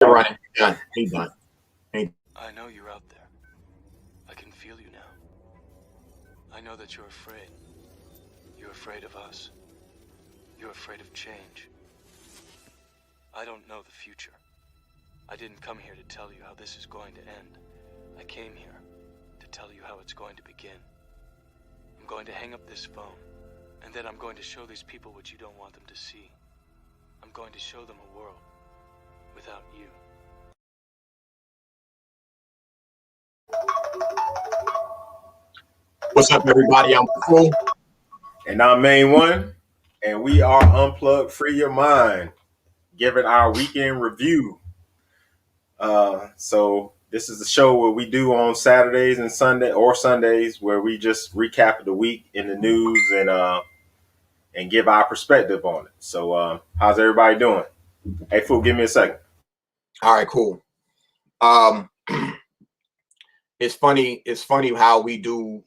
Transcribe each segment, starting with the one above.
You're running. Done. He's done. I know you're out there. I can feel you now. I know that you're afraid. You're afraid of us. You're afraid of change. I don't know the future. I didn't come here to tell you how this is going to end. I came here to tell you how it's going to begin. I'm going to hang up this phone, and then I'm going to show these people what you don't want them to see. I'm going to show them a world without you. What's up, everybody? I'm Cool. And I'm Main One, and we are Unplugged Free Your Mind, giving our weekend review. So this is the show where we do on Saturdays and Sundays, where we just recap the week in the news and give our perspective on it. So how's everybody doing? Hey, Fool, give me a second. All right, cool. It's funny how we do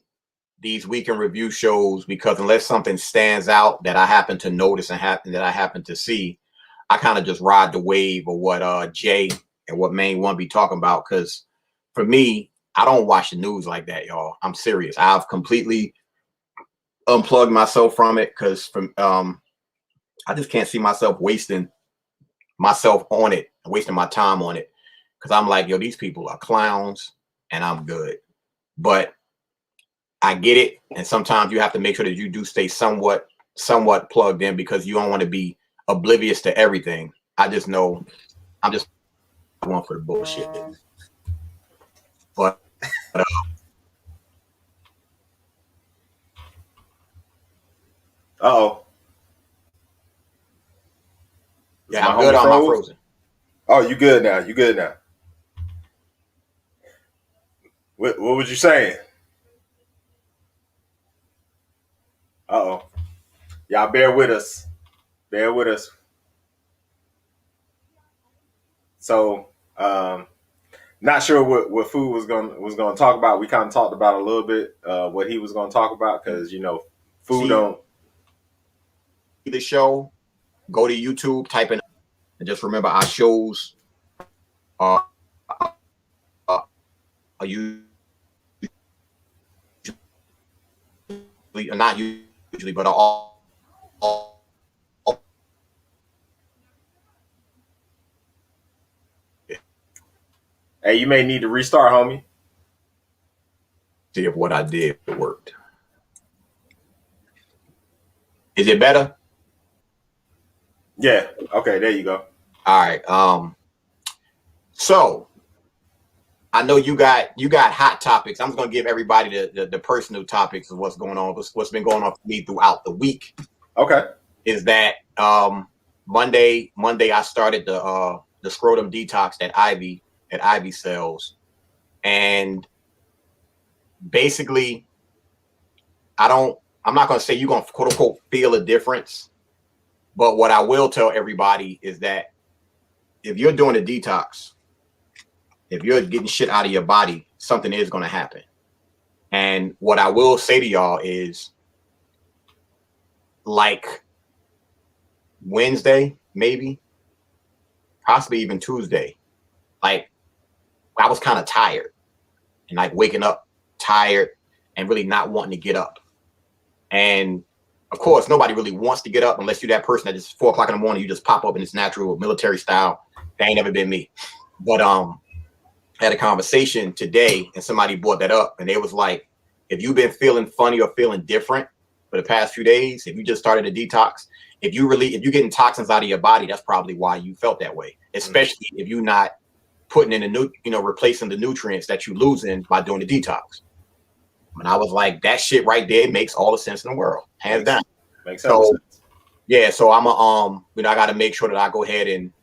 these weekend review shows, because unless something stands out that I happen to notice and that I happen to see, I kind of just ride the wave of what Jay and what Main One be talking about. Because for me, I don't watch the news like that, y'all. I'm serious. I've completely unplugged myself from it, because I just can't see myself wasting myself on it, wasting my time on it, because I'm like, yo, these people are clowns and I'm good. But I get it, and sometimes you have to make sure that you do stay somewhat plugged in, because you don't want to be oblivious to everything. I just know I'm just one for the bullshit. But Uh-oh. Yeah, I'm good. I'm not frozen. Oh, you good now. You good now. What was you saying? Uh-oh. Y'all bear with us. Bear with us. So, not sure what Food was gonna talk about. We kind of talked about a little bit what he was gonna talk about, because Food don't. The show, go to YouTube, type in, and just remember our shows are usually, not usually, but are all Hey, you may need to restart, homie. see if what I did worked. Is it better? Yeah. Okay. There you go. All right. So I know you got hot topics. I'm just gonna give everybody the personal topics of what's going on. What's been going on for me throughout the week. Okay. Is that Monday I started the scrotum detox that Ivy sells, and basically I'm not gonna say you're gonna quote unquote feel a difference, but what I will tell everybody is that if you're doing a detox, if you're getting shit out of your body, something is going to happen. And what I will say to y'all is, like Wednesday, maybe, possibly even Tuesday, like I was kind of tired, and like waking up tired and really not wanting to get up. And of course, nobody really wants to get up unless you're that person that just 4 o'clock in the morning, you just pop up in this natural military style. That ain't never been me. But had a conversation today, and somebody brought that up, and they was like, if you've been feeling funny or feeling different for the past few days, if you just started a detox, if you're getting toxins out of your body, that's probably why you felt that way, especially if you're not putting in replacing the nutrients that you're losing by doing the detox. And I was like, that shit right there makes all the sense in the world, hands down. Makes sense. Yeah, so I'm I got to make sure that I go ahead and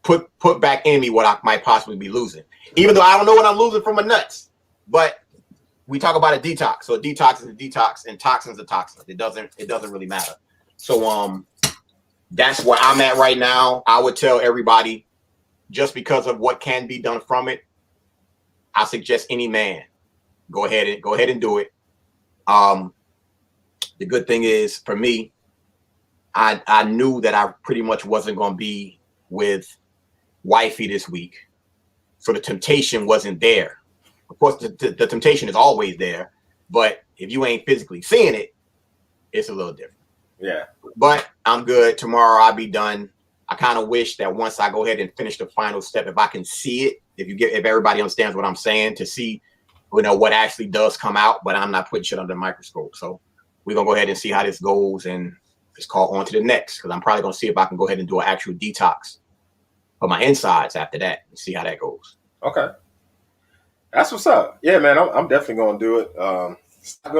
put back in me what I might possibly be losing, even though I don't know what I'm losing from my nuts. But we talk about a detox, so a detox is a detox, and toxins are toxins. It doesn't really matter. So that's where I'm at right now. I would tell everybody, just because of what can be done from it, I suggest any man go ahead and do it. The good thing is, for me, I knew that I pretty much wasn't going to be with wifey this week, so the temptation wasn't there. Of course, the temptation is always there, but if you ain't physically seeing it, it's a little different. Yeah. But I'm good. Tomorrow I'll be done. I kind of wish that once I go ahead and finish the final step, if I can see it, if everybody understands what I'm saying, to see, what actually does come out, but I'm not putting shit under the microscope. So we're going to go ahead and see how this goes, and just call on to the next, because I'm probably going to see if I can go ahead and do an actual detox of my insides after that and see how that goes. Okay. That's what's up. Yeah, man, I'm definitely going to do it.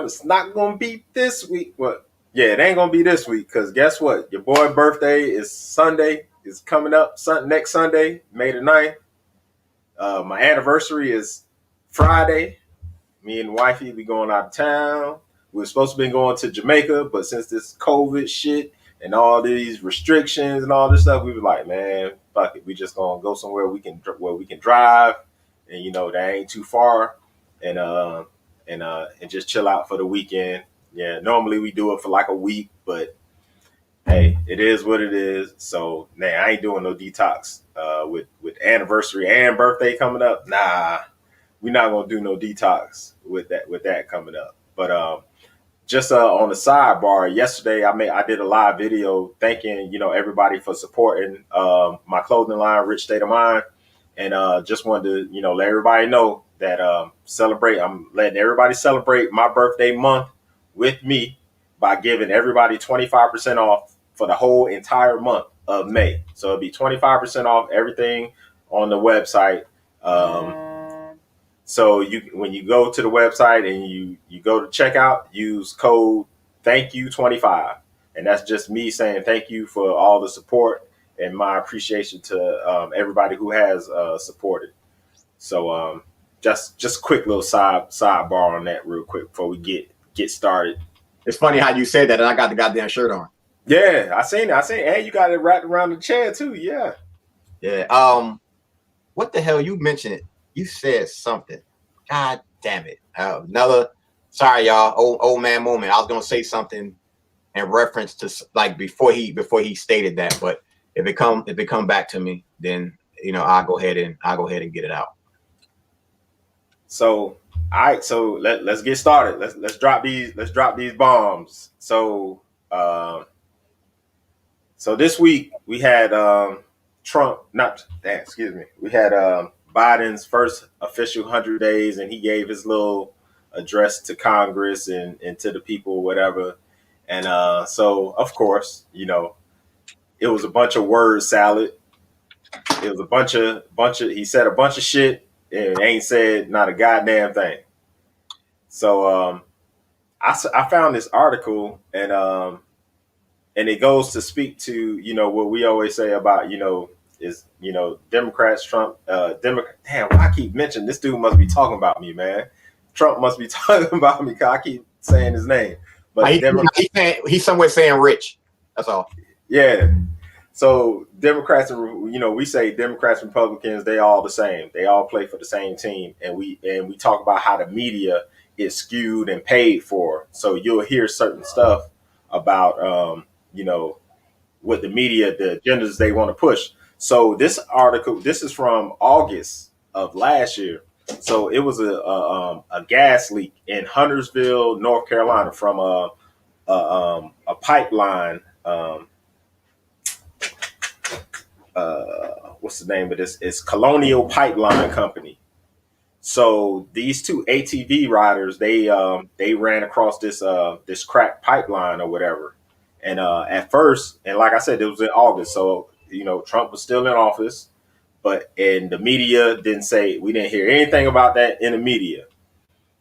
It's not going to be this week, but yeah, it ain't going to be this week, because guess what? Your boy birthday is Sunday. It's coming up next Sunday, May the 9th. My anniversary is Friday. Me and wifey be going out of town. We were supposed to be going to Jamaica, but since this COVID shit and all these restrictions and all this stuff, we were like, man, fuck it. We just gonna go somewhere where we can drive, and that ain't too far, and just chill out for the weekend. Yeah, normally we do it for like a week, but hey, it is what it is. So, man, I ain't doing no detox with anniversary and birthday coming up. Nah, we're not gonna do no detox with that coming up. But just on the sidebar, yesterday I did a live video thanking everybody for supporting my clothing line, Rich State of Mind, and just wanted to let everybody know that I'm letting everybody celebrate my birthday month with me by giving everybody 25% off for the whole entire month of May. So it'll be 25% off everything on the website. So when you go to the website and you go to checkout, use code THANKYOU25. And that's just me saying thank you for all the support and my appreciation to everybody who has supported. So just a quick little sidebar on that real quick before we get started. It's funny how you said that, and I got the goddamn shirt on. Yeah, I seen it. And you got it wrapped around the chair too. Yeah. Yeah. What the hell? You mentioned it. You said something. God damn it. Sorry, y'all. Old man moment. I was gonna say something in reference to like before he stated that, but if it come back to me, then I'll go ahead and get it out. So all right, so let's get started. Let's drop these bombs. So this week we had we had Biden's first official 100 days, and he gave his little address to Congress and to the people, whatever. And so of course, it was a bunch of word salad. It was a bunch of he said a bunch of shit and ain't said not a goddamn thing. So I found this article, and it goes to speak to what we always say about is Democrats, Trump, Democrat. Damn, why I keep mentioning this dude must be talking about me, man. Trump must be talking about me because I keep saying his name. But he's somewhere saying Rich. That's all. Yeah. So Democrats, we say Democrats, Republicans, they all the same. They all play for the same team, and we talk about how the media is skewed and paid for. So you'll hear certain stuff about what the media, the agendas they want to push. So this article, this is from August of last year. So it was a gas leak in Huntersville, North Carolina, from a pipeline. What's the name of this? It's Colonial Pipeline Company. So these two ATV riders, they ran across this cracked pipeline or whatever. And at first, and like I said, it was in August, so Trump was still in office, and the media didn't say, we didn't hear anything about that in the media.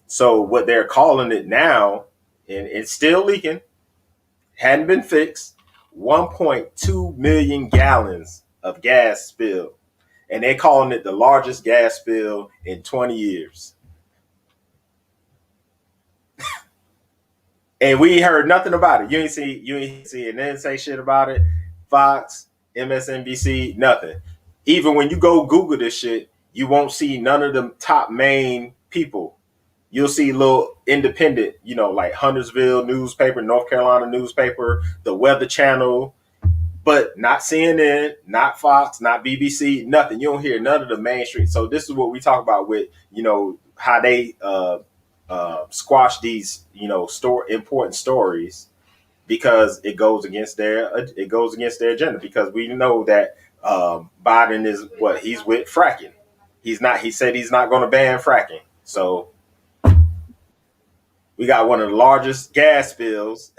So what they're calling it now, and it's still leaking, hadn't been fixed, 1.2 million gallons of gas spilled. And they're calling it the largest gas spill in 20 years. And we ain't heard nothing about it. You ain't see and then say shit about it. Fox, MSNBC, nothing. Even when you go Google this shit, you won't see none of the top main people. You'll see little independent, like Huntersville newspaper, North Carolina newspaper, the Weather Channel, but not CNN, not Fox, not BBC, nothing. You don't hear none of the mainstream. So this is what we talk about with, how they squash these, important stories, because it goes against their agenda, because we know that Biden is what he's with fracking. He said he's not going to ban fracking. So we got one of the largest gas spills.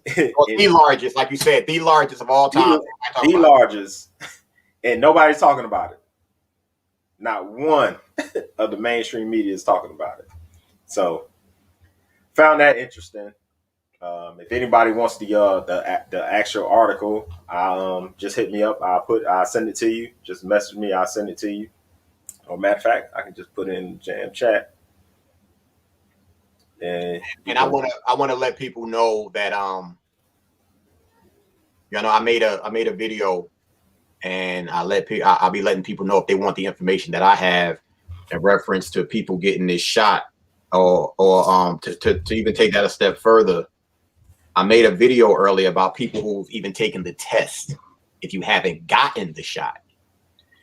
The largest, like you said, the largest of all time. The largest, and nobody's talking about it. Not one of the mainstream media is talking about it. So found that interesting. If anybody wants the actual article, just hit me up. I'll send it to you. Just message me. I'll send it to you. Or matter of fact, I can just put it in the jam chat. And I want to let people know that I made a video, and I'll be letting people know if they want the information that I have in reference to people getting this shot, or to even take that a step further. I made a video earlier about people who've even taken the test if you haven't gotten the shot.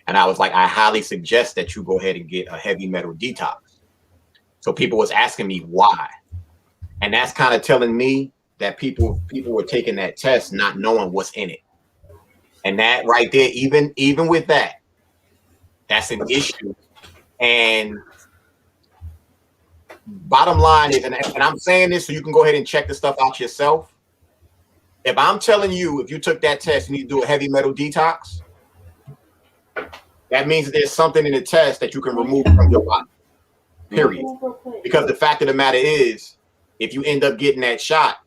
And I was like, I highly suggest that you go ahead and get a heavy metal detox. So people was asking me why. And that's kind of telling me that people were taking that test not knowing what's in it. And that right there, even with that, that's an issue. And bottom line is, and I'm saying this so you can go ahead and check the stuff out yourself. If I'm telling you, if you took that test, you need to do a heavy metal detox, that means that there's something in the test that you can remove from your body, period. Because the fact of the matter is, if you end up getting that shot,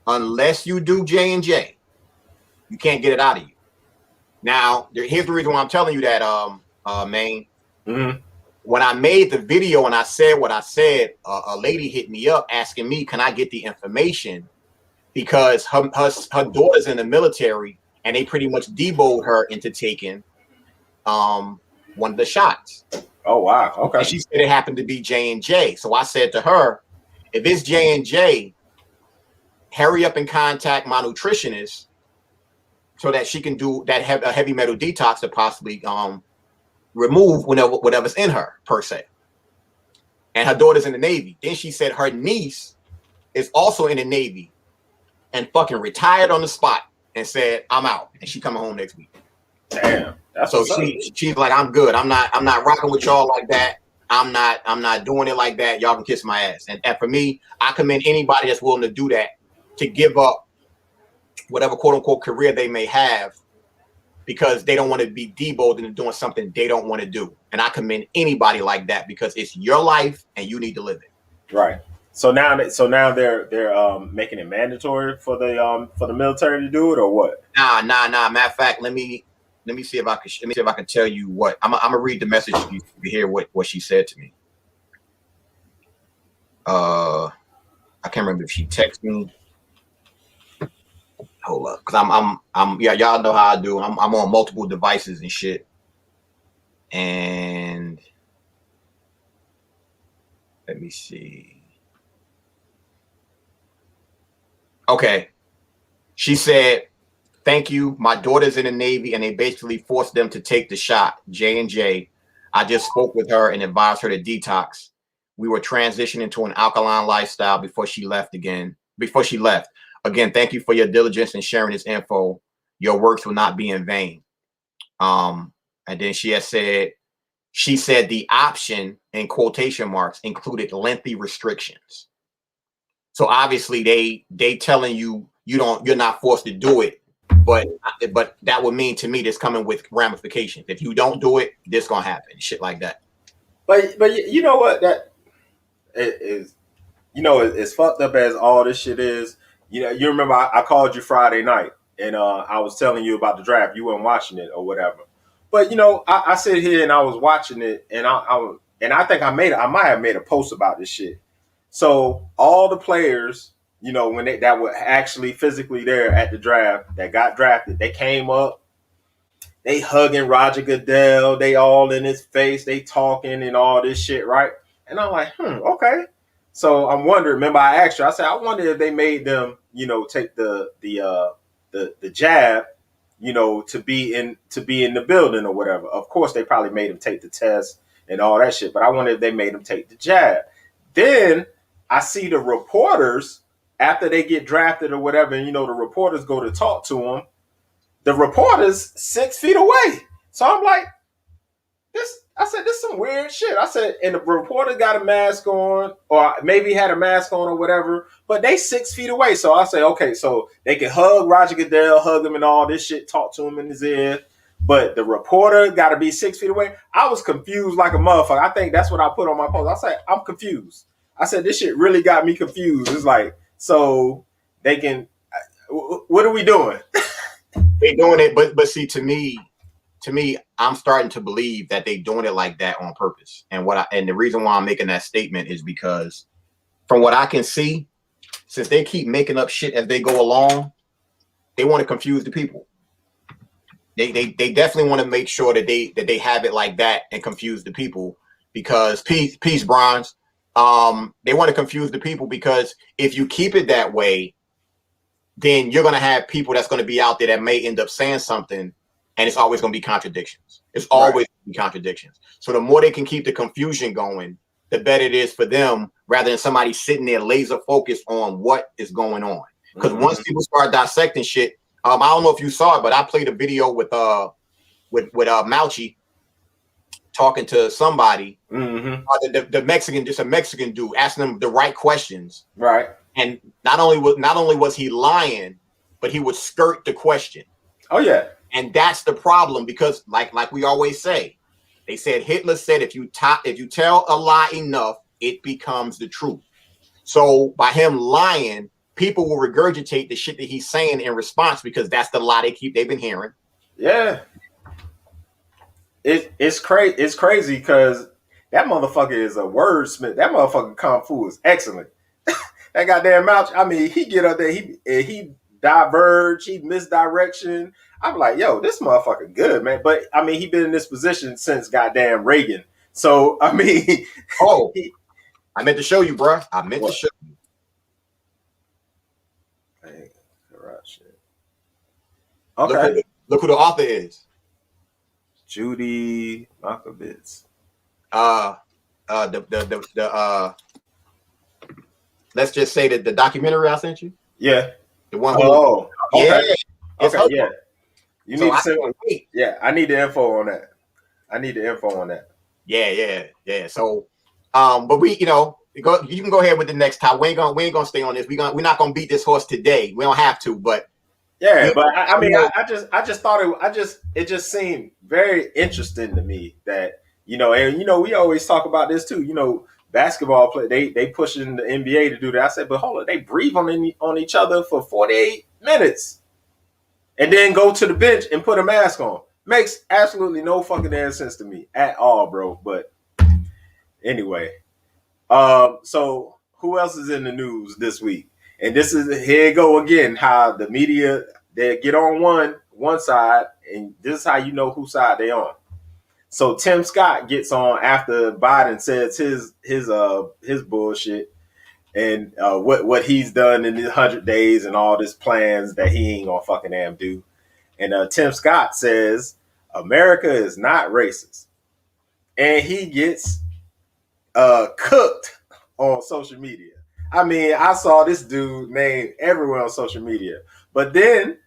unless you do J&J, you can't get it out of you. Now, here's the reason why I'm telling you that, Maine. Mm-hmm. When I made the video and I said what I said, a lady hit me up asking me, can I get the information? Because her daughter's in the military, and they pretty much deboed her into taking one of the shots. Oh, wow. Okay. And she said it happened to be J&J. So I said to her, if it's J&J, hurry up and contact my nutritionist so that she can do that a heavy metal detox to possibly remove whatever's in her, per se. And her daughter's in the Navy. Then she said her niece is also in the Navy and fucking retired on the spot and said, I'm out. And she coming home next week. Damn. That's so she's like, I'm good. I'm not rocking with y'all like that. I'm not doing it like that. Y'all can kiss my ass. And for me, I commend anybody that's willing to do that, to give up whatever quote unquote career they may have, because they don't want to be deboed into doing something they don't want to do. And I commend anybody like that, because it's your life and you need to live it. Right. So now they're making it mandatory for the military to do it, or what? Nah. Matter of fact, let me see if I can tell you what I'm gonna read the message to you to hear what she said to me. I can't remember if she texted me. Hold up, because I'm y'all know how I do. I'm on multiple devices and shit. And let me see. Okay. She said, thank you. My daughter's in the Navy and they basically forced them to take the shot, J&J. I just spoke with her and advised her to detox. We were transitioning to an alkaline lifestyle before she left. Again, thank you for your diligence in sharing this info. Your works will not be in vain. And then she said the option, in quotation marks, included lengthy restrictions. So obviously they telling you you're not forced to do it, but that would mean to me this coming with ramifications. If you don't do it, this gonna happen, shit like that. But you know what, that is, as fucked up as all this shit is. You remember I called you Friday night and I was telling you about the draft. You weren't watching it or whatever. But I sit here and I was watching it, and I think I might have made a post about this shit. So all the players, when that were actually physically there at the draft, that got drafted, they came up, they hugging Roger Goodell, they all in his face, they talking and all this shit, right? And I'm like, okay. So I'm wondering. Remember, I asked you. I said, I wonder if they made them, take the jab to be in the building or whatever. Of course, they probably made him take the test and all that shit. But I wonder if they made him take the jab. Then I see the reporters after they get drafted or whatever, and the reporters go to talk to them. The reporter's 6 feet away. So I'm like, I said, this is some weird shit. I said, and the reporter got a mask on, or maybe had a mask on or whatever, but they 6 feet away. So I say, okay, so they can hug Roger Goodell, hug him and all this shit, talk to him in his ear. But the reporter got to be 6 feet away. I was confused like a motherfucker. I think that's what I put on my post. I said, I'm confused. I said, this shit really got me confused. It's like, so they can, what are we doing? They doing it, but see, to me, I'm starting to believe that they doing it like that on purpose. And the reason why I'm making that statement is because from what I can see, since they keep making up shit as they go along, they want to confuse the people. They definitely want to make sure that they have it like that and confuse the people, because peace, Bronze. They want to confuse the people because if you keep it that way, then you're going to have people that's going to be out there that may end up saying something, and it's always going to be contradictions. It's always going to be contradictions. So the more they can keep the confusion going, the better it is for them, rather than somebody sitting there laser focused on what is going on. Because once people start dissecting shit, I don't know if you saw it, but I played a video with Mauchi talking to somebody, the Mexican, just a Mexican dude, asking them the right questions. Right. And not only was he lying, but he would skirt the question. Oh yeah. And that's the problem, because like we always say, they said Hitler said if you tell a lie enough, it becomes the truth. So by him lying, people will regurgitate the shit that he's saying in response, because that's the lie they've been hearing. Yeah. It's crazy. It's crazy because that motherfucker is a wordsmith. That motherfucker kung fu is excellent. That goddamn mouth. I mean, he get up there, he diverge, he misdirection. I'm like, yo, this motherfucker good, man. But I mean, he been in this position since goddamn Reagan. So I mean, I meant to show you, bro. I meant to show you. Hey, right shit. Okay. Look who the author is. Judy Markovitz. Let's just say that the documentary I sent you. Yeah. The one. Oh. Okay. Yeah. Okay. Yeah. You need to send. Wait. Yeah, I need the info on that. Yeah. So, but we, you can go ahead with the next time. We ain't gonna stay on this. We're not gonna beat this horse today. We don't have to, but. Yeah, but I mean, I just thought it just seemed very interesting to me that, and we always talk about this too, basketball play, they pushing the NBA to do that. I said, but hold on, they breathe on each other for 48 minutes and then go to the bench and put a mask on. Makes absolutely no fucking damn sense to me at all, bro. But anyway, so who else is in the news this week? And this is, here you go again, how the media, they get on one side, and this is how you know whose side they on. So Tim Scott gets on after Biden says his bullshit and what he's done in the 100 days and all this plans that he ain't gonna fucking damn do. And Tim Scott says America is not racist, and he gets cooked on social media. I mean, I saw this dude named everywhere on social media. But then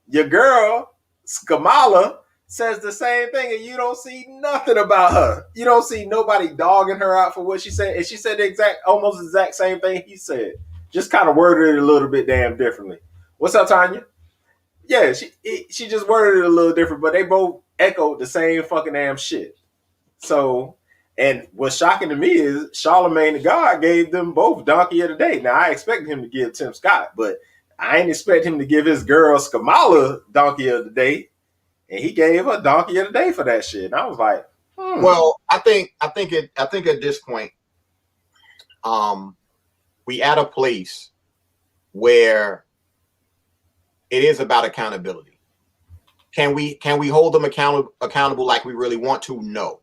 your girl, Skamala, says the same thing, and you don't see nothing about her. You don't see nobody dogging her out for what she said. And she said almost the exact same thing he said. Just kind of worded it a little bit damn differently. What's up, Tanya? Yeah, she just worded it a little different, but they both echoed the same fucking damn shit. So... And what's shocking to me is Charlemagne the God gave them both Donkey of the Day. Now, I expected him to give Tim Scott, but I ain't expect him to give his girl Skamala Donkey of the Day. And he gave her Donkey of the Day for that shit. And I was like, Well, I think at this point, we at a place where it is about accountability. Can we hold them accountable like we really want to? No.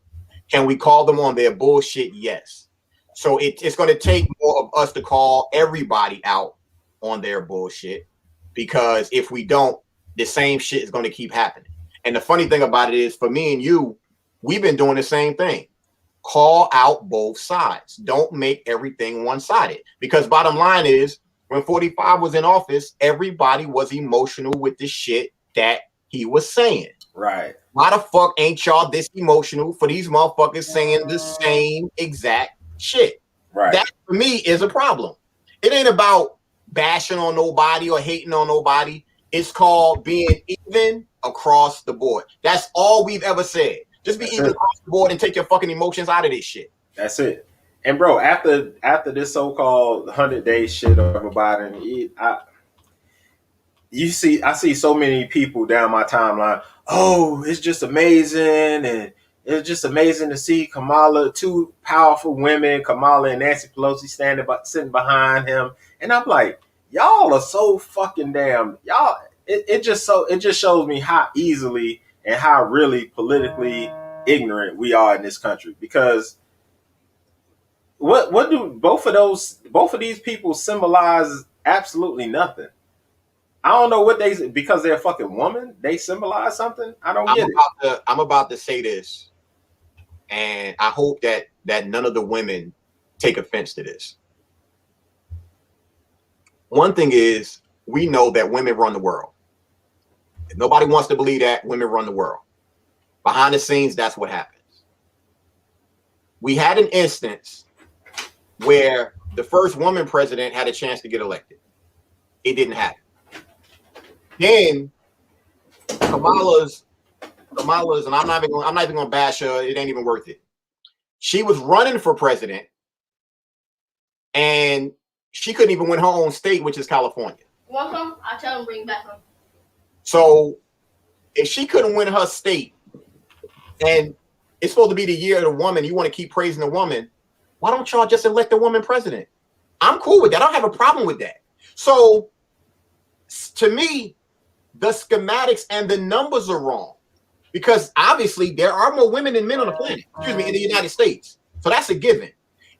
Can we call them on their bullshit? Yes. So it's going to take more of us to call everybody out on their bullshit, because if we don't, the same shit is going to keep happening. And the funny thing about it is, for me and you, we've been doing the same thing. Call out both sides. Don't make everything one-sided. Because bottom line is, when 45 was in office, everybody was emotional with the shit that he was saying. Right. Why the fuck ain't y'all this emotional for these motherfuckers saying the same exact shit? Right. That, for me, is a problem. It ain't about bashing on nobody or hating on nobody. It's called being even across the board. That's all we've ever said. Just be even across the board and take your fucking emotions out of this shit. That's it. And bro, after this so-called 100-day shit of Biden, I see so many people down my timeline. Oh, it's just amazing, and it's just amazing to see Kamala, two powerful women, Kamala and Nancy Pelosi sitting behind him, and I'm like, y'all are so fucking damn y'all. It just shows me how easily and how really politically ignorant we are in this country. Because what do both of these people symbolize? Absolutely nothing. I don't know what because they're a fucking woman, they symbolize something. I don't get it. I'm about to say this, and I hope that none of the women take offense to this. One thing is, we know that women run the world. If nobody wants to believe that, women run the world. Behind the scenes, that's what happens. We had an instance where the first woman president had a chance to get elected. It didn't happen. Then Kamala's, and I'm not even gonna bash her. It ain't even worth it. She was running for president, and she couldn't even win her own state, which is California. Welcome. I'll tell them bring back home. So if she couldn't win her state, and it's supposed to be the year of the woman, you want to keep praising the woman, why don't y'all just elect a woman president? I'm cool with that. I don't have a problem with that. So to me, the schematics and the numbers are wrong, because obviously there are more women than men on the planet, in the United States. So that's a given.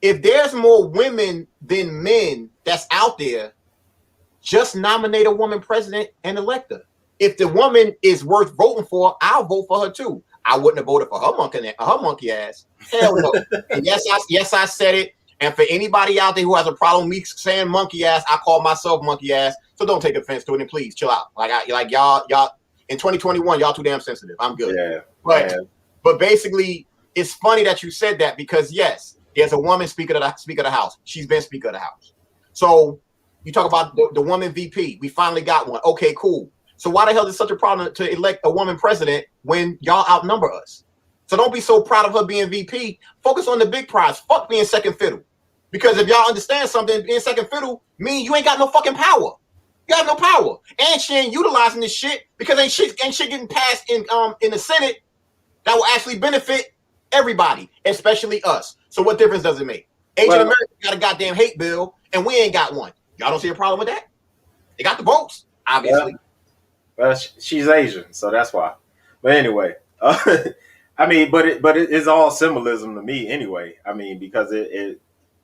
If there's more women than men that's out there, just nominate a woman president and elect her. If the woman is worth voting for, I'll vote for her too. I wouldn't have voted for her monkey ass. Hell no. And yes, I said it. And for anybody out there who has a problem with me saying monkey ass, I call myself monkey ass. So don't take offense to it, and please chill out. Like y'all in 2021, y'all too damn sensitive. I'm good. Yeah. But basically, it's funny that you said that, because yes, there's a woman speaker of the House. She's been Speaker of the House. So you talk about the woman VP. We finally got one. Okay, cool. So why the hell is it such a problem to elect a woman president when y'all outnumber us? So don't be so proud of her being VP. Focus on the big prize. Fuck being second fiddle. Because if y'all understand something, being second fiddle means you ain't got no fucking power. You have no power. And she ain't utilizing this shit because ain't shit getting passed in the Senate that will actually benefit everybody, especially us. So what difference does it make? Asian Americans got a goddamn hate bill and we ain't got one. Y'all don't see a problem with that? They got the votes, obviously. Well, she's Asian, so that's why. But anyway, I mean, but it is all symbolism to me anyway. I mean, because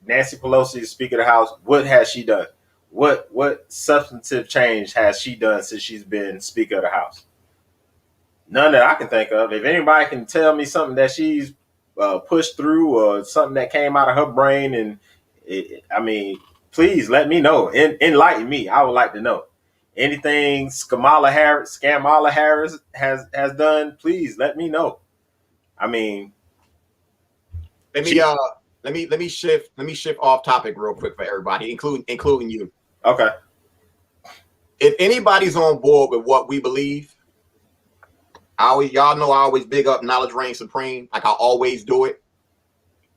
Nancy Pelosi is Speaker of the House. What has she done? What substantive change has she done since she's been Speaker of the House? None that I can think of. If anybody can tell me something that she's pushed through or something that came out of her brain, and I mean, please let me know. Enlighten me. I would like to know. Anything Kamala Harris has done, please let me know. I mean, let me shift off topic real quick for everybody, including you. Okay. If anybody's on board with what we believe, y'all know I always big up knowledge reigns supreme, like I always do it.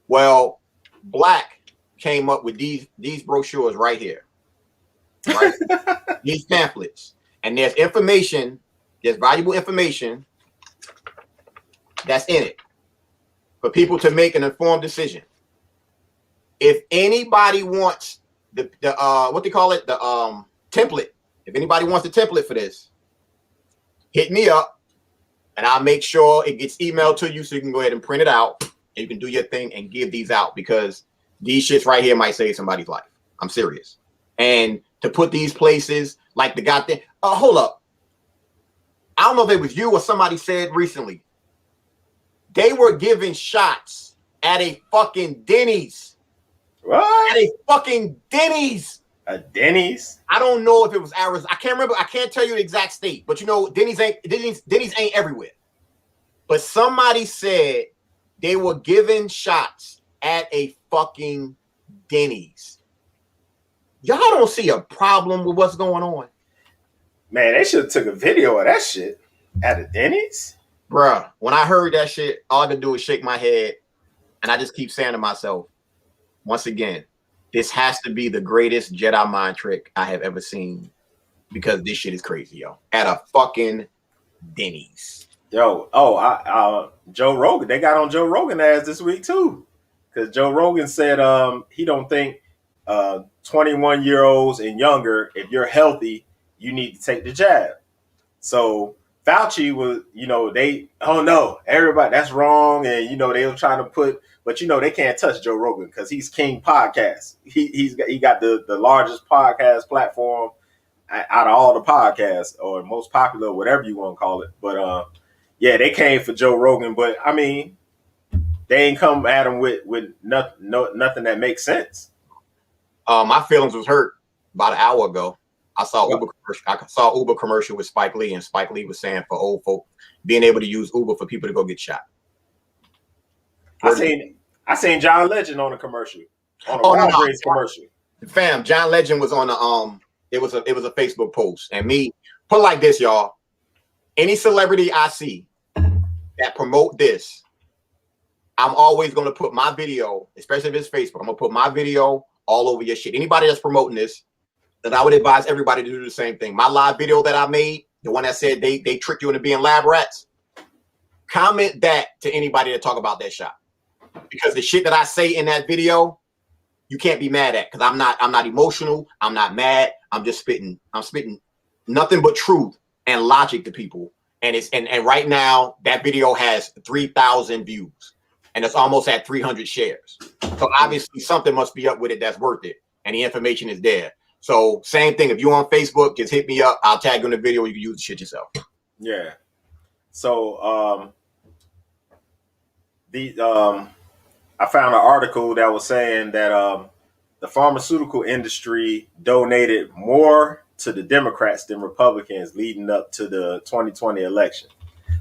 Well, Black came up with these brochures right here. Right? These pamphlets. And there's valuable information that's in it for people to make an informed decision. If anybody wants the what they call it, the template, if anybody wants the template for this, hit me up and I'll make sure it gets emailed to you so you can go ahead and print it out and you can do your thing and give these out, because these shits right here might save somebody's life. I'm serious. And to put these places like the goddamn hold up. I don't know if it was you or somebody said recently. They were giving shots at a fucking Denny's. What? At a fucking Denny's. A Denny's? I don't know if it was Arizona. I can't remember. I can't tell you the exact state, but you know, Denny's ain't everywhere. But somebody said they were giving shots at a fucking Denny's. Y'all don't see a problem with what's going on? Man, they should have took a video of that shit at a Denny's. Bruh, when I heard that shit, all I could do was shake my head, and I just keep saying to myself, once again, this has to be the greatest Jedi mind trick I have ever seen, because this shit is crazy, yo. At a fucking Denny's. Yo, Joe Rogan. They got on Joe Rogan ass this week too, because Joe Rogan said he don't think 21-year-olds and younger, if you're healthy, you need to take the jab. So Fauci was, no, everybody, that's wrong, and they were trying to put, but they can't touch Joe Rogan because he's king podcast. He got the largest podcast platform out of all the podcasts, or most popular, whatever you want to call it. But yeah, they came for Joe Rogan, but I mean, they ain't come at him with nothing that makes sense. My feelings was hurt about an hour ago. I saw Uber commercial with Spike Lee, and Spike Lee was saying for old folk being able to use Uber for people to go get shot. I seen John Legend on a commercial, on a Walgreens commercial. Fam, John Legend was on a it was a Facebook post, and me put it like this, y'all. Any celebrity I see that promote this, I'm always gonna put my video, especially if it's Facebook, I'm gonna put my video all over your shit. Anybody that's promoting this, then I would advise everybody to do the same thing. My live video that I made, the one that said they tricked you into being lab rats, comment that to anybody that talk about that shot. Because the shit that I say in that video, you can't be mad at, because I'm not emotional, I'm not mad, I'm spitting nothing but truth and logic to people. And and right now that video has 3,000 views and it's almost at 300 shares. So obviously something must be up with it that's worth it, and the information is there. So same thing, if you're on Facebook, just hit me up, I'll tag you in the video, you can use the shit yourself. Yeah. So I found an article that was saying that the pharmaceutical industry donated more to the Democrats than Republicans leading up to the 2020 election.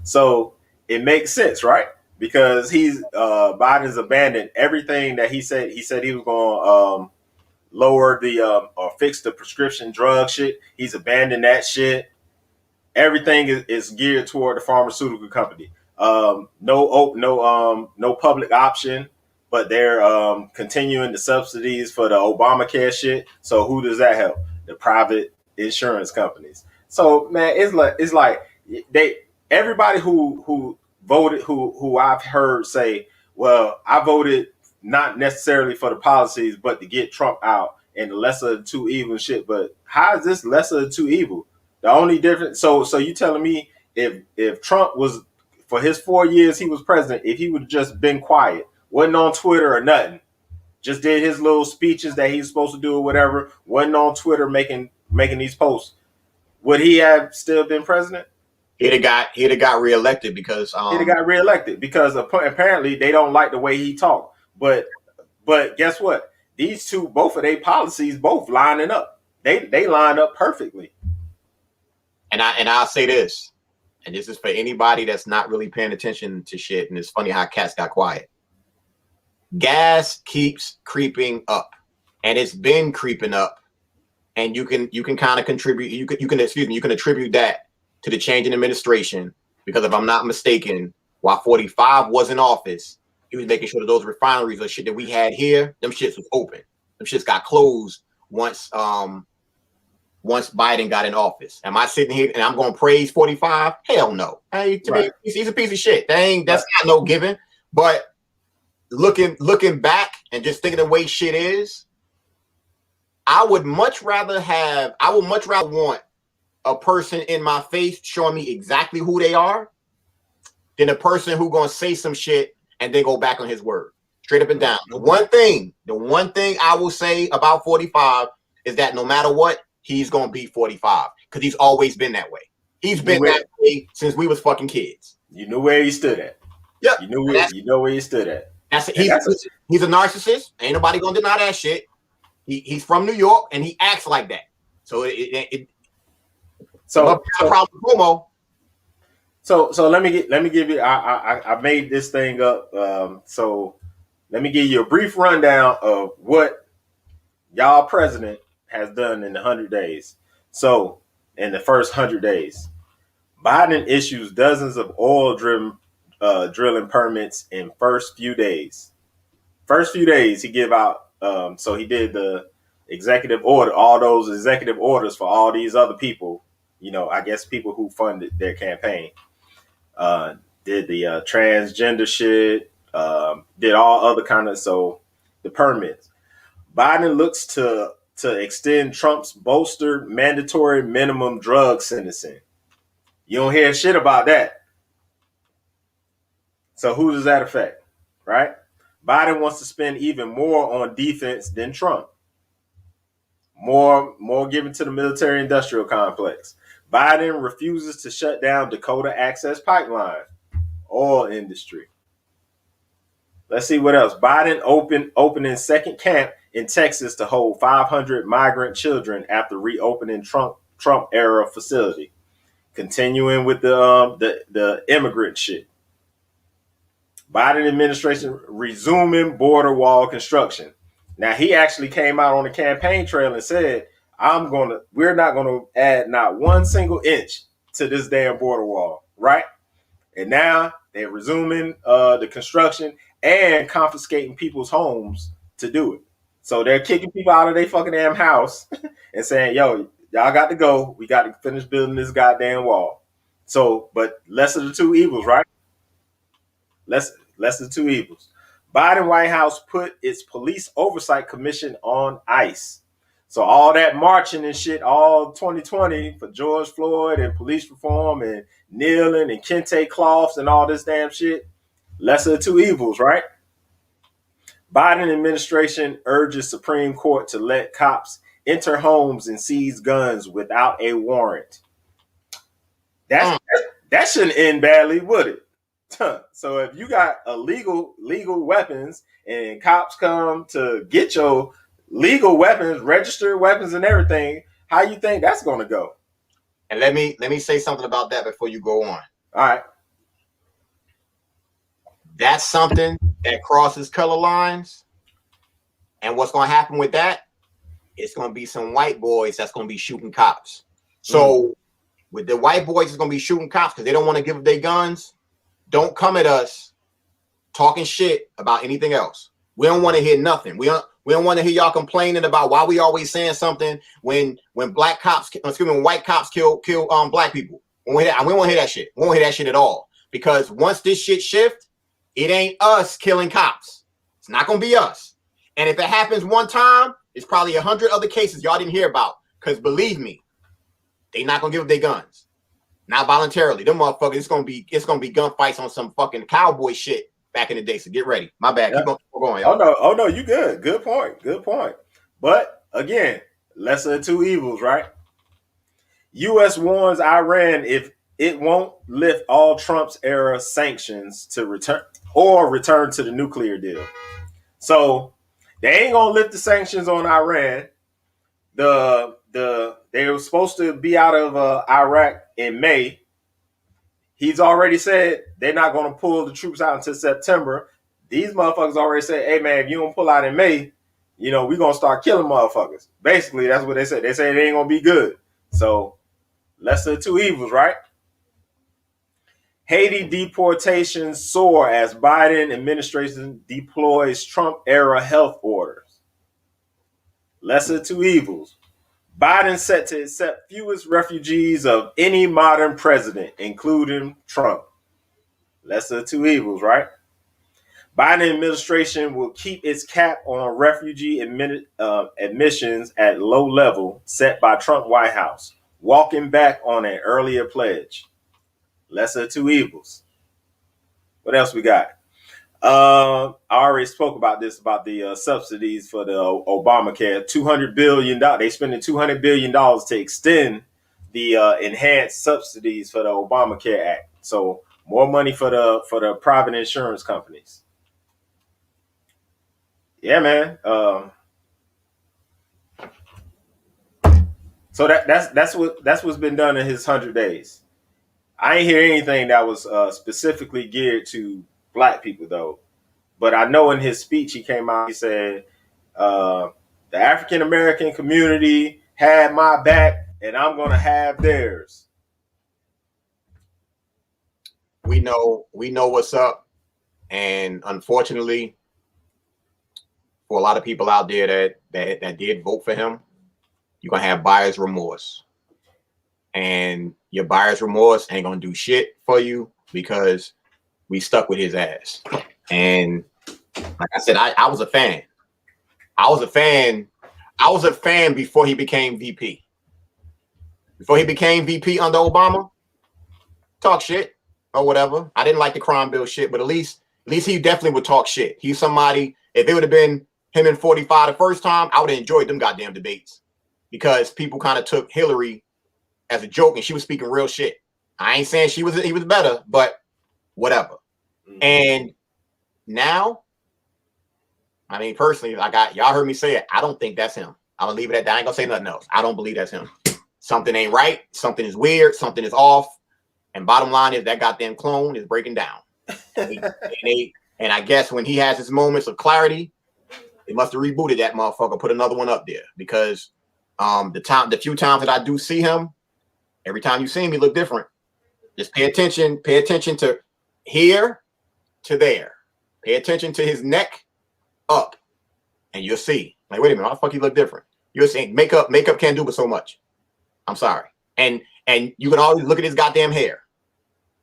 So it makes sense, right? Because Biden's abandoned everything that he said. He said he was going to lower or fix the prescription drug shit. He's abandoned that shit. Everything is geared toward the pharmaceutical company. No public option, but they're continuing the subsidies for the Obamacare shit. So who does that help? The private insurance companies. So man, it's like everybody who voted, who I've heard say, well, I voted not necessarily for the policies, but to get Trump out and the lesser of the two evil shit. But how is this lesser of the two evil? The only difference, so you telling me if Trump was, for his 4 years he was president, if he would have just been quiet, wasn't on Twitter or nothing, just did his little speeches that he's supposed to do or whatever, wasn't on Twitter making these posts, would he have still been president? He'd have got reelected because he'd have got reelected because apparently they don't like the way he talked. But guess what? These two, both of their policies, both lining up. They line up perfectly. And I'll say this, and this is for anybody that's not really paying attention to shit, and it's funny how cats got quiet. Gas keeps creeping up, and it's been creeping up, and you can kind of contribute. You can attribute that to the change in administration, because if I'm not mistaken, while 45 was in office, he was making sure that those refineries or shit that we had here, them shits was open. Them shits got closed once Biden got in office. Am I sitting here and I'm going to praise 45? Hell no. Hey, to me, he's a piece of shit. That's not no given. But looking back and just thinking the way shit is, I would much rather want a person in my face showing me exactly who they are than a person who going to say some shit and then go back on his word. Straight up and down. The one thing I will say about 45 is that no matter what, he's going to be 45 because he's always been that way. He's been that way since we was fucking kids. You knew where he stood at. Yep. You know where he stood at. He's a narcissist. Ain't nobody gonna deny that shit. He's from New York and he acts like that. So So let me give you. I made this thing up. So let me give you a brief rundown of what y'all president has done in the 100 days. So in the first 100 days, Biden issues dozens of oil drilling permits in first few days. First few days he give out. So he did the executive order, all those executive orders for all these other people. I guess people who funded their campaign. Did the transgender shit. Did all other kind of the permits. Biden looks to extend Trump's bolstered mandatory minimum drug sentencing. You don't hear shit about that. So who does that affect, right? Biden wants to spend even more on defense than Trump. More given to the military-industrial complex. Biden refuses to shut down Dakota Access Pipeline, oil industry. Let's see what else. Biden opening second camp in Texas to hold 500 migrant children after reopening Trump era facility. Continuing with the immigrant shit. Biden administration resuming border wall construction. Now he actually came out on the campaign trail and said, we're not gonna add not one single inch to this damn border wall, right? And now they're resuming the construction and confiscating people's homes to do it. So they're kicking people out of their fucking damn house and saying, yo, y'all got to go. We got to finish building this goddamn wall. So, but less of the two evils, right? Less of the two evils. Biden White House put its police oversight commission on ice. So all that marching and shit, all 2020 for George Floyd and police reform and kneeling and kente cloths and all this damn shit, lesser of two evils, right? Biden administration urges Supreme Court to let cops enter homes and seize guns without a warrant. That shouldn't end badly, would it? So if you got illegal weapons and cops come to get your legal weapons, registered weapons and everything, how you think that's going to go? And let me say something about that before you go on. All right. That's something that crosses color lines. And what's going to happen with that? It's going to be some white boys that's going to be shooting cops. So with the white boys, it's going to be shooting cops because they don't want to give up their guns. Don't come at us talking shit about anything else. We don't want to hear nothing. We don't want to hear y'all complaining about why we always saying something when white cops kill black people. We don't want to hear that shit. We won't hear that shit at all. Because once this shit shift, it ain't us killing cops. It's not gonna be us. And if it happens one time, it's probably 100 other cases y'all didn't hear about. Because believe me, they not gonna give up their guns. Not voluntarily. Them motherfuckers, it's gonna be gunfights on some fucking cowboy shit back in the day. So get ready. My bad. Keep on going. Y'all. Oh no, you good. Good point. But again, lesser of two evils, right? U.S. warns Iran if it won't lift all Trump's era sanctions to return to the nuclear deal. So they ain't gonna lift the sanctions on Iran. They were supposed to be out of Iraq in May. He's already said they're not going to pull the troops out until September. These motherfuckers already said, hey, man, if you don't pull out in May, we're going to start killing motherfuckers. Basically, that's what they said. They said it ain't going to be good. So, lesser of two evils, right? Haiti deportations soar as Biden administration deploys Trump-era health orders. Lesser of two evils. Biden set to accept fewest refugees of any modern president, including Trump. Lesser of two evils, right? Biden administration will keep its cap on refugee admissions at low level set by Trump White House, walking back on an earlier pledge. Lesser of two evils. What else we got? I already spoke about the subsidies for the Obamacare. $200 billion. They spending $200 billion to extend the enhanced subsidies for the Obamacare Act. So more money for the private insurance companies. Yeah, man. So that's what's been done in his 100 days. I ain't hear anything that was specifically geared to black people though. But I know in his speech he came out. He said the African American community had my back, and I'm gonna have theirs. We know what's up, and unfortunately, for a lot of people out there that did vote for him, you're gonna have buyer's remorse, and your buyer's remorse ain't gonna do shit for you because we stuck with his ass. And like I said, I was a fan. I was a fan before he became VP. Before he became VP under Obama, talk shit or whatever. I didn't like the crime bill shit, but at least he definitely would talk shit. He's somebody, if it would have been him in 45 the first time, I would have enjoyed them goddamn debates because people kind of took Hillary as a joke and she was speaking real shit. I ain't saying he was better, but whatever. Mm-hmm. And now, I mean, personally, y'all heard me say it. I don't think that's him. I'm gonna leave it at that. I ain't gonna say nothing else. I don't believe that's him. Something ain't right. Something is weird. Something is off. And bottom line is that goddamn clone is breaking down. And I guess when he has his moments of clarity, they must have rebooted that motherfucker, put another one up there. Because the few times that I do see him, every time you see him, he look different. Just pay attention to here to there. Pay attention to his neck up, and you'll see. Like, wait a minute, why the fuck he look different? You're saying makeup can't do but so much. I'm sorry. And you can always look at his goddamn hair.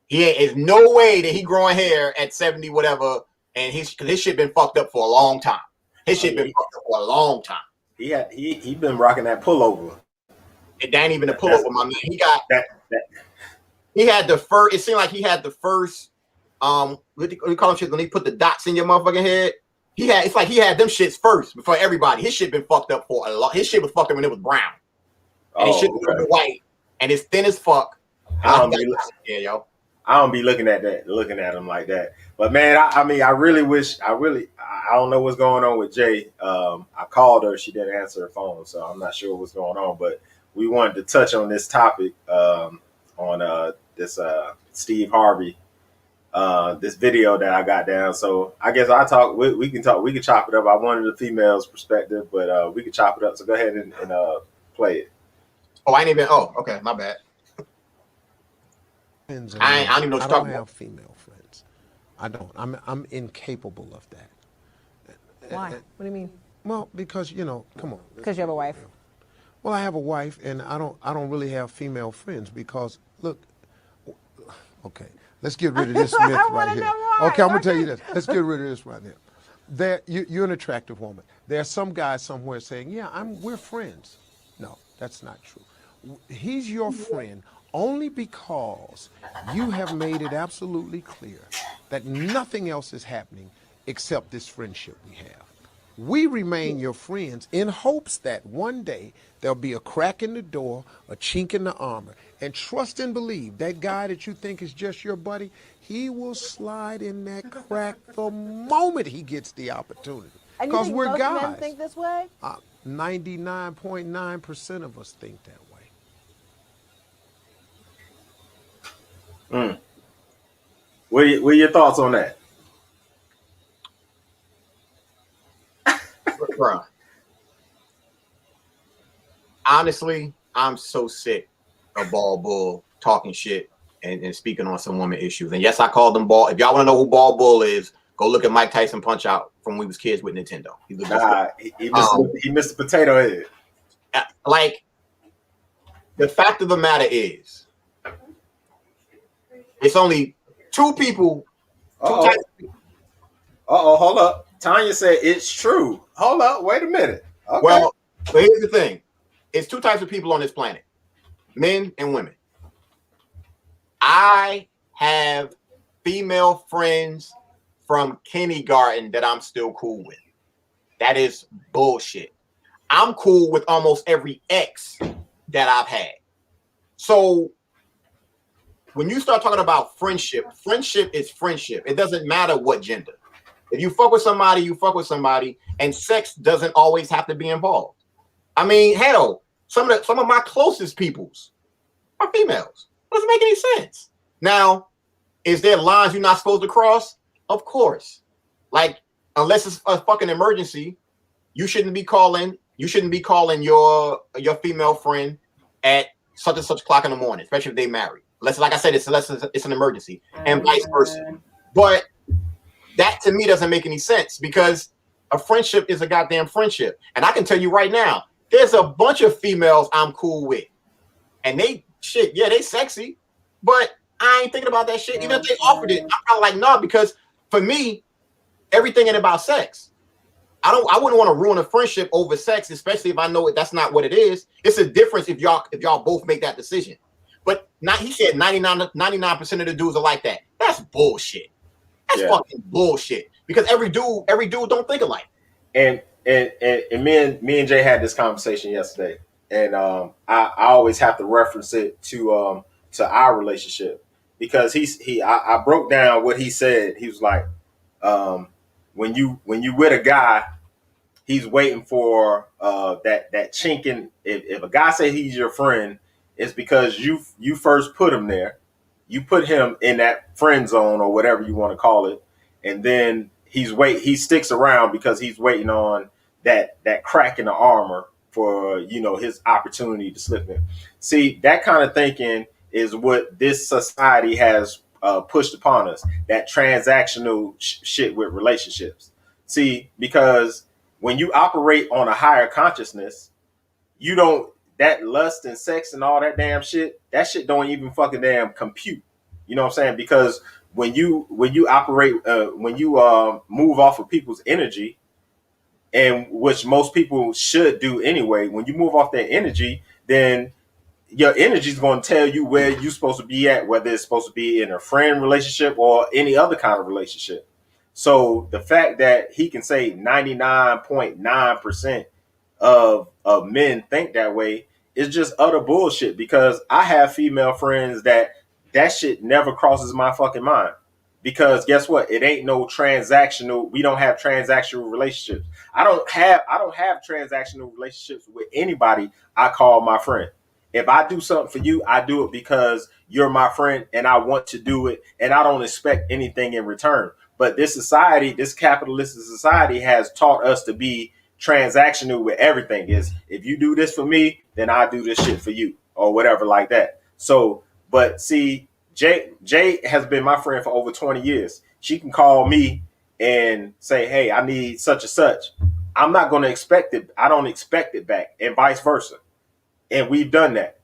Is no way that he growing hair at 70 whatever, and his shit been fucked up for a long time. His shit been fucked up for a long time. He been rocking that pullover. It ain't even a pullover, my man. He got that. He had the first. It seemed like he had the first. What do you call them shit when they put the dots in your motherfucking head? It's like he had them shits first before everybody. His shit been fucked up for a lot. His shit was fucked up when it was brown, and his shit was white, and it's thin as fuck. I don't be looking at him like that. But man, I really wish. I don't know what's going on with Jay. I called her, she didn't answer her phone, so I'm not sure what's going on. But we wanted to touch on this topic on this Steve Harvey. This video that I got down. So I guess we can chop it up. I wanted the female's perspective, but we can chop it up. So go ahead and play it. Oh, I ain't even. Oh, okay, my bad. I don't even know what you're talking about. I don't have female friends. I don't. I'm incapable of that. Why? What do you mean? Well, because come on. Because you have a wife. Well, I have a wife, and I don't really have female friends because look. Okay. Let's get rid of this myth right here. Okay, I'm going to tell you this. Let's get rid of this right here. You're an attractive woman. There are some guys somewhere saying, yeah, we're friends. No, that's not true. He's your friend only because you have made it absolutely clear that nothing else is happening except this friendship we have. We remain your friends in hopes that one day there'll be a crack in the door, a chink in the armor. And trust and believe that guy that you think is just your buddy, he will slide in that crack the moment he gets the opportunity. Because we're guys. Most men think this way? 99.9% of us think that way. What are your thoughts on that? Honestly, I'm so sick of Bald Bull talking shit and speaking on some woman issues. And yes, I called them Bald. If y'all want to know who Bald Bull is, go look at Mike Tyson Punch Out from when we was kids with Nintendo. He missed the potato head. Like, the fact of the matter is, it's only two people. Hold up. Tanya said it's true. Hold up. Wait a minute. Okay. Well, but here's the thing. It's two types of people on this planet. Men and women. I have female friends from kindergarten that I'm still cool with. That is bullshit. I'm cool with almost every ex that I've had. So when you start talking about friendship is friendship. It doesn't matter what gender. If you fuck with somebody, you fuck with somebody, and sex doesn't always have to be involved. I mean, hell, some of my closest peoples are females. It doesn't make any sense. Now, is there lines you're not supposed to cross? Of course. Like, unless it's a fucking emergency, you shouldn't be calling your female friend at such and such o'clock in the morning, especially if they married. Unless, like I said, unless it's an emergency, and vice versa. But that to me doesn't make any sense, because a friendship is a goddamn friendship. And I can tell you right now, there's a bunch of females I'm cool with, and they sexy, but I ain't thinking about that shit. Even if they offered it, I'm kind of like, nah, because for me, everything ain't about sex. I wouldn't want to ruin a friendship over sex, especially if I know that's not what it is. It's a difference if y'all both make that decision. But he said 99% of the dudes are like that. That's bullshit. That's fucking bullshit. Because every dude don't think alike. And me and Jay had this conversation yesterday, and I always have to reference it to our relationship, because I broke down what he said. He was like, when you with a guy, he's waiting for that chink. If a guy say he's your friend, it's because you first put him there. You put him in that friend zone or whatever you want to call it, and then he sticks around because he's waiting on that crack in the armor for his opportunity to slip in. See, that kind of thinking is what this society has pushed upon us. That transactional shit with relationships. See, because when you operate on a higher consciousness, you don't, that lust and sex and all that damn shit, that shit don't even fucking damn compute. You know what I'm saying? Because when you operate, when you move off of people's energy, and which most people should do anyway, when you move off their energy, then your energy is going to tell you where you're supposed to be at, whether it's supposed to be in a friend relationship or any other kind of relationship. So the fact that he can say 99.9% of men think that way is just utter bullshit, because I have female friends that shit never crosses my fucking mind. Because guess what? It ain't no transactional. We don't have transactional relationships. I don't have transactional relationships with anybody I call my friend. If I do something for you, I do it because you're my friend and I want to do it, and I don't expect anything in return. But this society, this capitalistic society, has taught us to be transactional with everything. Is if you do this for me, then I do this shit for you, or whatever like that. So, but see, Jay has been my friend for over 20 years. She can call me and say, hey, I need such and such. I'm not going to expect it. I don't expect it back, and vice versa. And we've done that.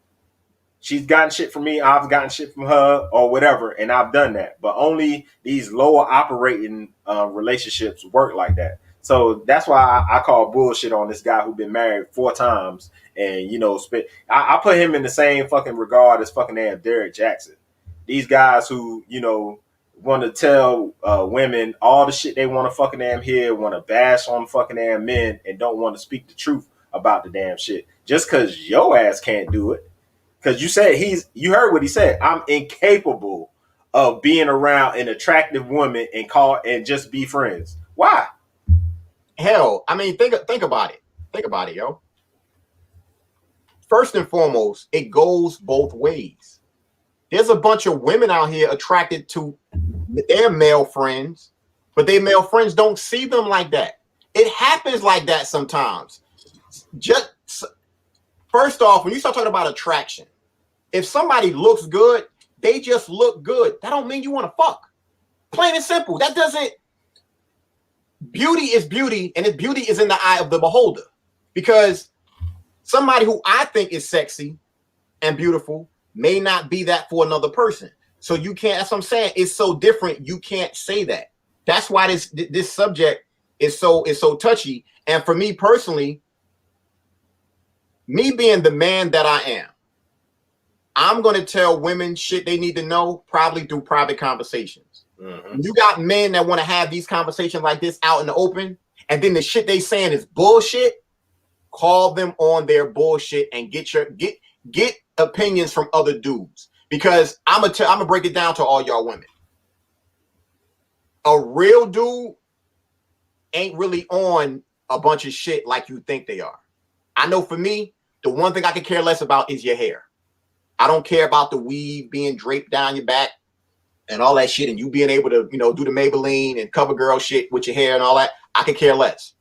She's gotten shit from me. I've gotten shit from her, or whatever. And I've done that. But only these lower operating relationships work like that. So that's why I call bullshit on this guy who's been married 4 times. And, I put him in the same fucking regard as fucking damn Derek Jackson. These guys who, want to tell women all the shit they want to fucking damn hear, want to bash on fucking damn men, and don't want to speak the truth about the damn shit. Just because your ass can't do it. Because you heard what he said. I'm incapable of being around an attractive woman and just be friends. Why? Hell, I mean, think about it. Think about it, yo. First and foremost, it goes both ways. There's a bunch of women out here attracted to their male friends, but their male friends don't see them like that. It happens like that sometimes. Just first off, when you start talking about attraction, if somebody looks good, they just look good. That don't mean you want to fuck. Plain and simple. That doesn't. Beauty is beauty, and beauty is in the eye of the beholder. Because somebody who I think is sexy and beautiful may not be that for another person. So you can't. That's what I'm saying. It's so different. You can't say that. That's why this subject is so touchy. And for me personally, me being the man that I am, I'm going to tell women shit they need to know probably through private conversations. Mm-hmm. You got men that want to have these conversations like this out in the open, and then the shit they saying is bullshit. Call them on their bullshit and get opinions from other dudes, because I'm gonna break it down to all y'all women. A real dude ain't really on a bunch of shit like you think they are. I know for me, the one thing I could care less about is your hair. I don't care about the weave being draped down your back and all that shit, and you being able to, do the Maybelline and cover girl shit with your hair and all that. I could care less.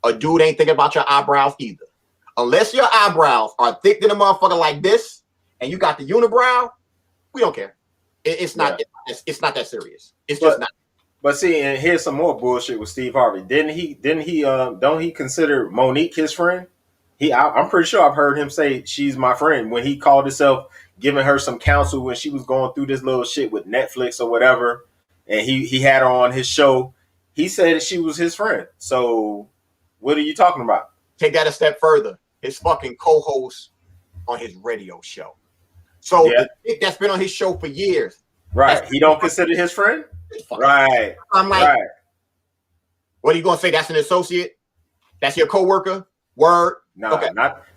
A dude ain't thinking about your eyebrows either. Unless your eyebrows are thick than a motherfucker like this, and you got the unibrow, we don't care. It's not that serious. It's just not. But see, and here's some more bullshit with Steve Harvey. Don't he consider Monique his friend? I'm pretty sure I've heard him say she's my friend when he called himself giving her some counsel when she was going through this little shit with Netflix or whatever, and he had her on his show. He said she was his friend. So what are you talking about? Take that a step further. His fucking co-host on his radio show. So the chick that's been on his show for years. Right. He don't consider his friend? Right. I'm like, what are you gonna say? That's an associate? That's your coworker? Word? Nah, okay.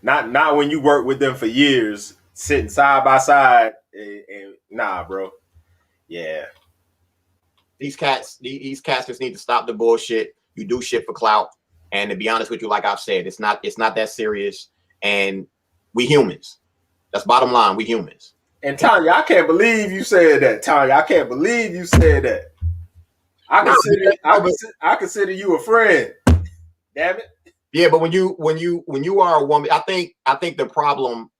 Not when you work with them for years, sitting side by side. And nah, bro. Yeah. These cats just need to stop the bullshit. You do shit for clout. And to be honest with you, like I've said, it's not that serious. And we humans. That's bottom line. We humans. And Tanya, I can't believe you said that. Tanya, I can't believe you said that. I consider you a friend. Damn it. Yeah, but when you are a woman, I think the problem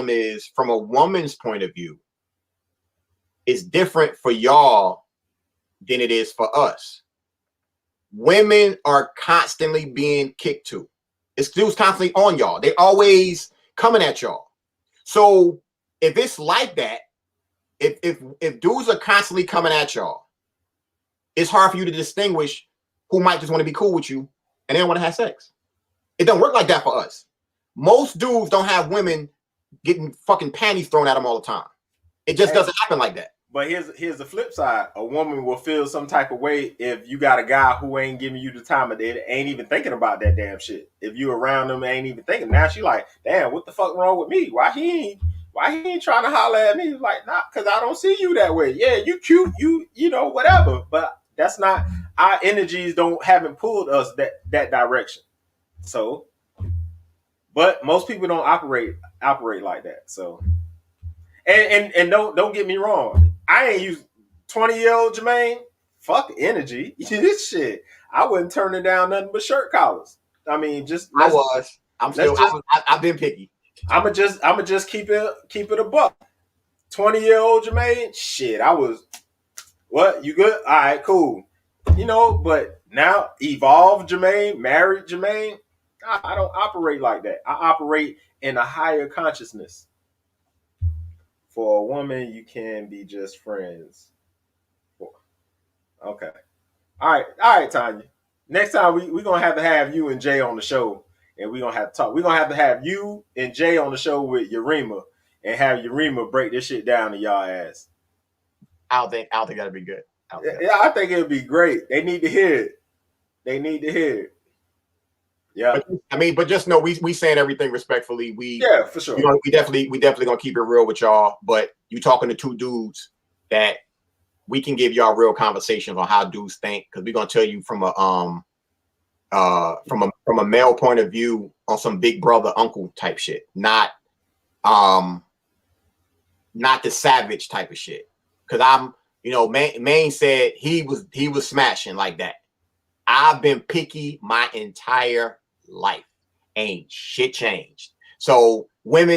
is, from a woman's point of view, it's different for y'all than it is for us. Women are constantly being kicked to. It's dudes constantly on y'all. They always coming at y'all. So if it's like that, if dudes are constantly coming at y'all, it's hard for you to distinguish who might just want to be cool with you and they don't want to have sex. It don't work like that for us. Most dudes don't have women getting fucking panties thrown at them all the time. It just doesn't happen like that. But here's the flip side. A woman will feel some type of way if you got a guy who ain't giving you the time of day, ain't even thinking about that damn shit. If you around them, ain't even thinking. Now she like, damn, what the fuck wrong with me? Why he ain't trying to holler at me? Like, nah, because I don't see you that way. Yeah, you cute, you know, whatever. But that's not, our energies haven't pulled us that direction. So, but most people don't operate like that. So, and don't get me wrong. I ain't used 20-year-old Jermaine. Fuck energy. This shit. I wouldn't turn it down nothing but shirt collars. I mean, I've been picky. I'ma just keep it a buck. 20-year-old Jermaine. Shit, I was. What? You good? All right, cool. You know, but now evolved Jermaine, married Jermaine. I don't operate like that. I operate in a higher consciousness. For a woman, you can be just friends. Okay. All right, Tanya. Next time we're gonna have you and Jay on the show, and we're gonna have to talk. We're gonna have you and Jay on the show with Yarima, and have Yarima break this shit down to y'all ass. I don't think that'd be good. I think it'd be great. They need to hear it. Yeah, but just know we saying everything respectfully. Yeah, for sure. We definitely gonna keep it real with y'all. But you talking to two dudes that we can give y'all real conversations on how dudes think, because we're gonna tell you from a male point of view on some big brother uncle type shit, not the savage type of shit. Because Maine said he was smashing like that. I've been picky my entire life. Ain't shit changed. So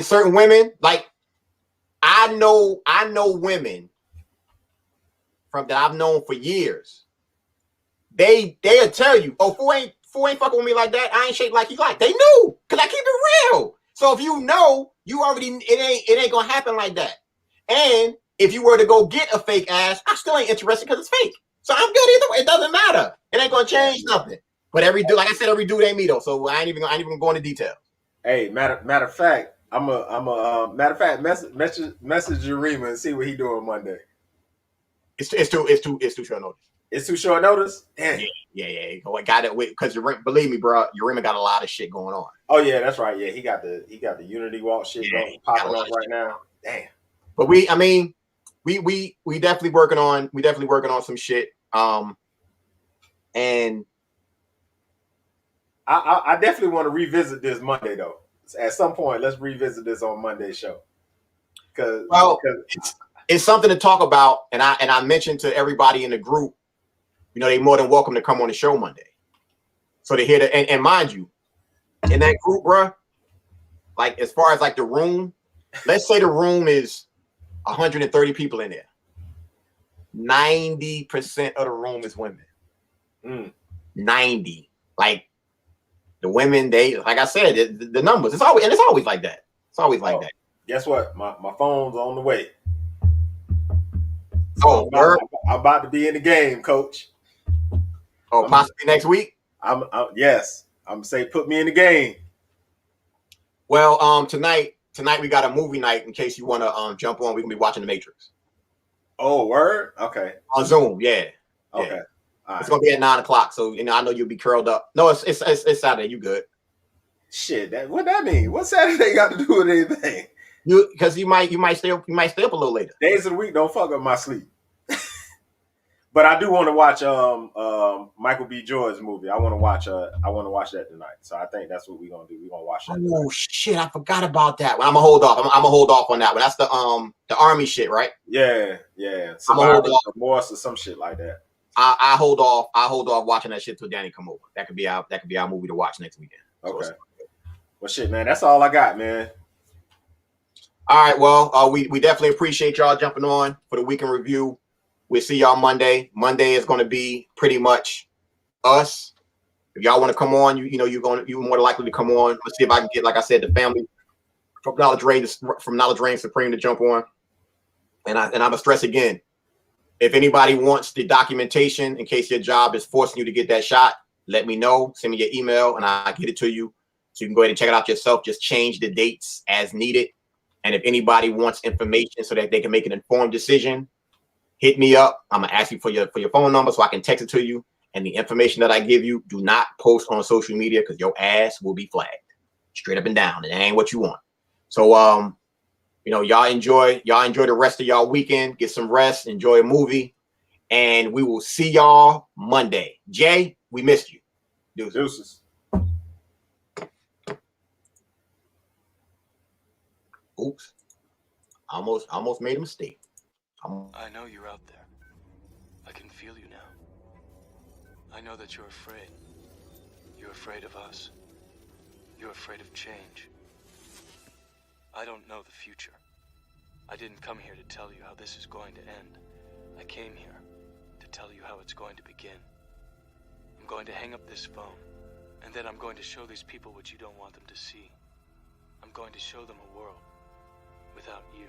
certain women, like I know women from that I've known for years. They'll tell you, oh, fool ain't fucking with me like that. I ain't shaped like you like. They knew, because I keep it real. So if you know, you already, it ain't gonna happen like that. And if you were to go get a fake ass, I still ain't interested because it's fake. So I'm good either way. It doesn't matter. It ain't gonna change nothing. But every dude, like I said, every dude ain't me though. So I ain't even gonna go into detail. Hey, matter of fact, message Yarima and see what he doing Monday. It's too short notice. It's too short notice. Damn. Yeah. Oh, I got it because believe me, bro, Urema got a lot of shit going on. Oh yeah, that's right. Yeah, he got the Unity Walk shit going popping off right now. Damn. But we definitely working on some shit. And I definitely want to revisit this Monday though. At some point, let's revisit this on Monday's show. Because it's something to talk about, and I mentioned to everybody in the group, they more than welcome to come on the show Monday. So to hear that, and mind you, in that group, bro, like as far as like the room, let's say the room is 130 people in there. 90% of the room is women. 90. Like the women, they like I said, the numbers. It's always like that. It's always like that. Guess what? My phone's on the way. So I'm about to be in the game, Coach. Oh, possibly next week. Yes. I'm say put me in the game. Well, tonight we got a movie night. In case you want to jump on, we can be watching The Matrix. Oh, word. Okay. On Zoom, yeah. Okay. Yeah. It's gonna be at 9:00. So I know you'll be curled up. No, it's Saturday. You good? Shit. What that mean? What Saturday got to do with anything? Because you might stay up a little later. Days of the week don't fuck up my sleep. But I do want to watch Michael B. Jordan's movie. I want to watch that tonight. So I think that's what we're gonna do. We're gonna watch that. Oh shit, I forgot about that. Well, I'm gonna hold off. I'm gonna hold off on that one. That's the army shit, right? Yeah. I'm gonna hold off. Remorse or some shit like that. I hold off watching that shit till Danny come over. That could be our movie to watch next weekend. Okay. Well shit, man. That's all I got, man. All right. Well, we definitely appreciate y'all jumping on for the weekend review. We'll see y'all Monday. Monday is going to be pretty much us. If y'all want to come on, you're more likely to come on. Let's see if I can get, like I said, the family from Knowledge Reign Supreme to jump on. And I'm gonna stress again, if anybody wants the documentation in case your job is forcing you to get that shot, let me know. Send me your email and I'll get it to you. So you can go ahead and check it out yourself. Just change the dates as needed. And if anybody wants information so that they can make an informed decision, hit me up. I'm gonna ask you for your phone number so I can text it to you. And the information that I give you, do not post on social media because your ass will be flagged straight up and down. And that ain't what you want. So y'all enjoy the rest of y'all weekend. Get some rest, enjoy a movie, and we will see y'all Monday. Jay, we missed you. Deuces. Oops. Almost made a mistake. I know you're out there. I can feel you now. I know that you're afraid. You're afraid of us. You're afraid of change. I don't know the future. I didn't come here to tell you how this is going to end. I came here to tell you how it's going to begin. I'm going to hang up this phone, and then I'm going to show these people what you don't want them to see. I'm going to show them a world without you.